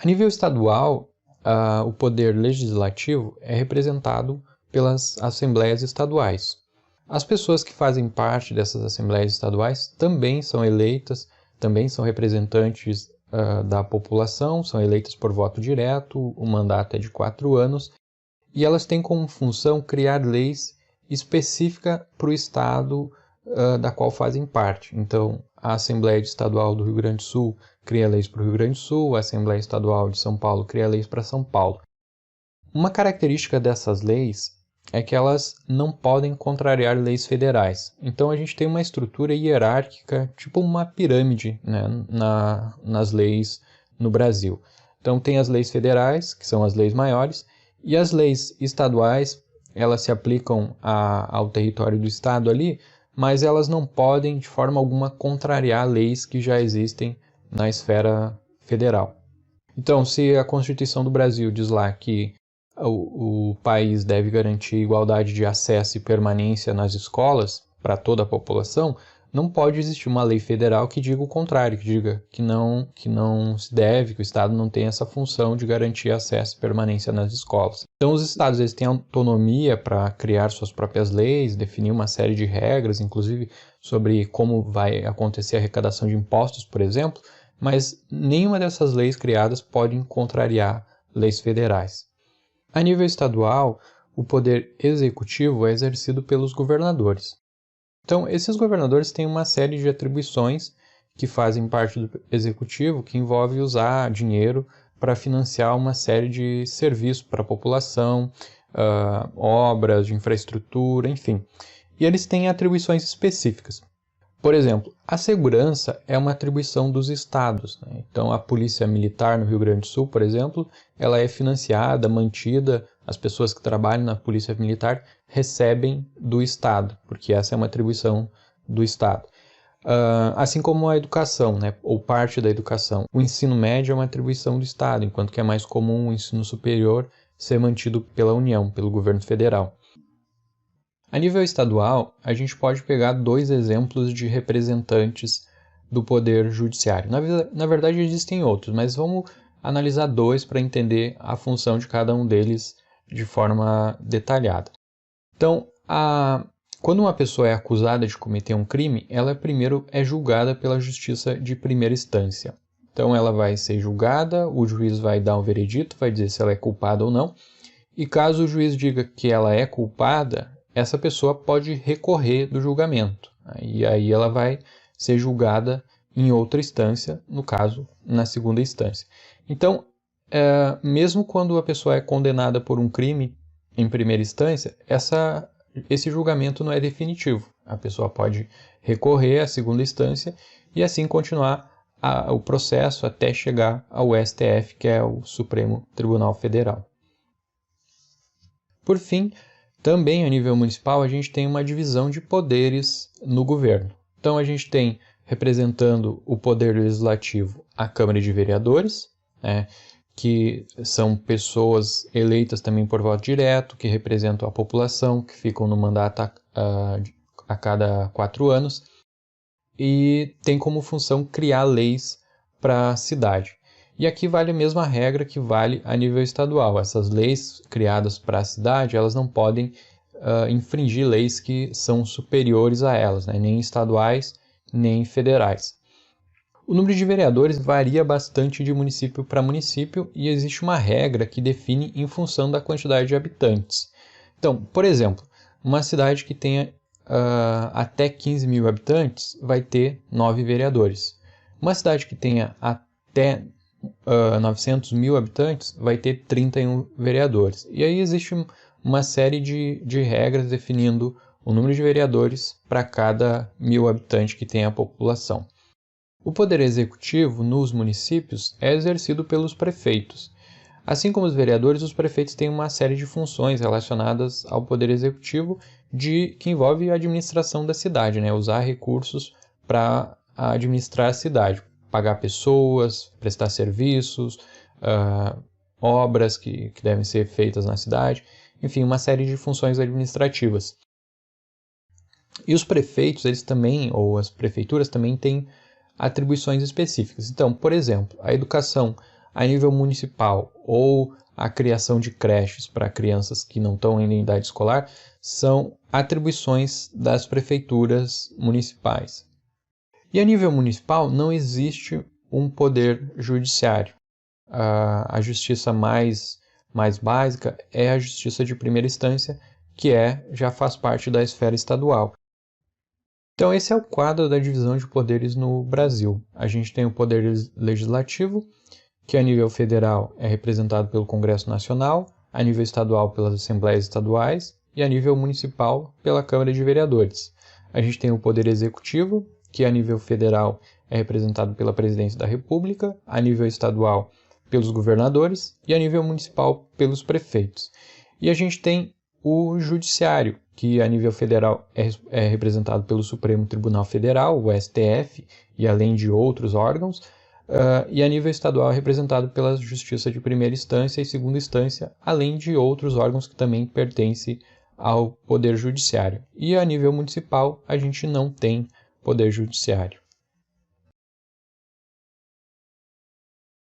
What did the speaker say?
A nível estadual, o poder legislativo é representado pelas assembleias estaduais. As pessoas que fazem parte dessas assembleias estaduais também são eleitas, também são representantes da população, são eleitas por voto direto, o mandato é de 4 anos, e elas têm como função criar leis específicas para o estado da qual fazem parte. Então, a Assembleia Estadual do Rio Grande do Sul cria leis para o Rio Grande do Sul, a Assembleia Estadual de São Paulo cria leis para São Paulo. Uma característica dessas leis é que elas não podem contrariar leis federais. Então a gente tem uma estrutura hierárquica, tipo uma pirâmide, né, nas leis no Brasil. Então tem as leis federais, que são as leis maiores, e as leis estaduais, elas se aplicam ao território do estado ali, mas elas não podem de forma alguma contrariar leis que já existem na esfera federal. Então, se a Constituição do Brasil diz lá que o país deve garantir igualdade de acesso e permanência nas escolas para toda a população, não pode existir uma lei federal que diga o contrário, que diga que não se deve, que o Estado não tem essa função de garantir acesso e permanência nas escolas. Então os Estados eles têm autonomia para criar suas próprias leis, definir uma série de regras, inclusive sobre como vai acontecer a arrecadação de impostos, por exemplo, mas nenhuma dessas leis criadas pode contrariar leis federais. A nível estadual, o poder executivo é exercido pelos governadores. Então, esses governadores têm uma série de atribuições que fazem parte do executivo, que envolve usar dinheiro para financiar uma série de serviços para a população, obras de infraestrutura, enfim. E eles têm atribuições específicas. Por exemplo, a segurança é uma atribuição dos estados, né? Então, a Polícia Militar no Rio Grande do Sul, por exemplo, ela é financiada, mantida, as pessoas que trabalham na Polícia Militar recebem do Estado, porque essa é uma atribuição do Estado. Assim como a educação, né? Ou parte da educação. O ensino médio é uma atribuição do Estado, enquanto que é mais comum o ensino superior ser mantido pela União, pelo governo federal. A nível estadual, a gente pode pegar 2 exemplos de representantes do poder judiciário. Na verdade, existem outros, mas vamos analisar 2 para entender a função de cada um deles de forma detalhada. Então, quando uma pessoa é acusada de cometer um crime, ela primeiro é julgada pela justiça de primeira instância. Então, ela vai ser julgada, o juiz vai dar um veredito, vai dizer se ela é culpada ou não, e caso o juiz diga que ela é culpada, essa pessoa pode recorrer do julgamento. E aí ela vai ser julgada em outra instância, no caso, na segunda instância. Então, mesmo quando a pessoa é condenada por um crime em primeira instância, esse julgamento não é definitivo. A pessoa pode recorrer à segunda instância e assim continuar o processo até chegar ao STF, que é o Supremo Tribunal Federal. Por fim, também a nível municipal, a gente tem uma divisão de poderes no governo. Então, a gente tem, representando o poder legislativo, a Câmara de Vereadores, né, que são pessoas eleitas também por voto direto, que representam a população, que ficam no mandato a cada 4 anos, e tem como função criar leis para a cidade. E aqui vale a mesma regra que vale a nível estadual. Essas leis criadas para a cidade, elas não podem infringir leis que são superiores a elas, né? Nem estaduais, nem federais. O número de vereadores varia bastante de município para município e existe uma regra que define em função da quantidade de habitantes. Então, por exemplo, uma cidade que tenha até 15 mil habitantes vai ter 9 vereadores. Uma cidade que tenha até 900 mil habitantes vai ter 31 vereadores. E aí existe uma série de regras definindo o número de vereadores para cada 1.000 habitantes que tem a população. O poder executivo nos municípios é exercido pelos prefeitos. Assim como os vereadores, os prefeitos têm uma série de funções relacionadas ao poder executivo que envolve a administração da cidade, né? Usar recursos para administrar a cidade. Pagar pessoas, prestar serviços, obras que devem ser feitas na cidade, enfim, uma série de funções administrativas. E os prefeitos, eles também, ou as prefeituras também têm atribuições específicas. Então, por exemplo, a educação a nível municipal ou a criação de creches para crianças que não estão em idade escolar são atribuições das prefeituras municipais. E a nível municipal não existe um poder judiciário. A justiça mais básica é a justiça de primeira instância, que já faz parte da esfera estadual. Então esse é o quadro da divisão de poderes no Brasil. A gente tem o poder legislativo, que a nível federal é representado pelo Congresso Nacional, a nível estadual pelas Assembleias Estaduais e a nível municipal pela Câmara de Vereadores. A gente tem o poder executivo, que a nível federal é representado pela Presidência da República, a nível estadual pelos governadores e a nível municipal pelos prefeitos. E a gente tem o Judiciário, que a nível federal é representado pelo Supremo Tribunal Federal, o STF, e além de outros órgãos, e a nível estadual é representado pela Justiça de Primeira Instância e Segunda Instância, além de outros órgãos que também pertencem ao Poder Judiciário. E a nível municipal, a gente não tem Poder Judiciário.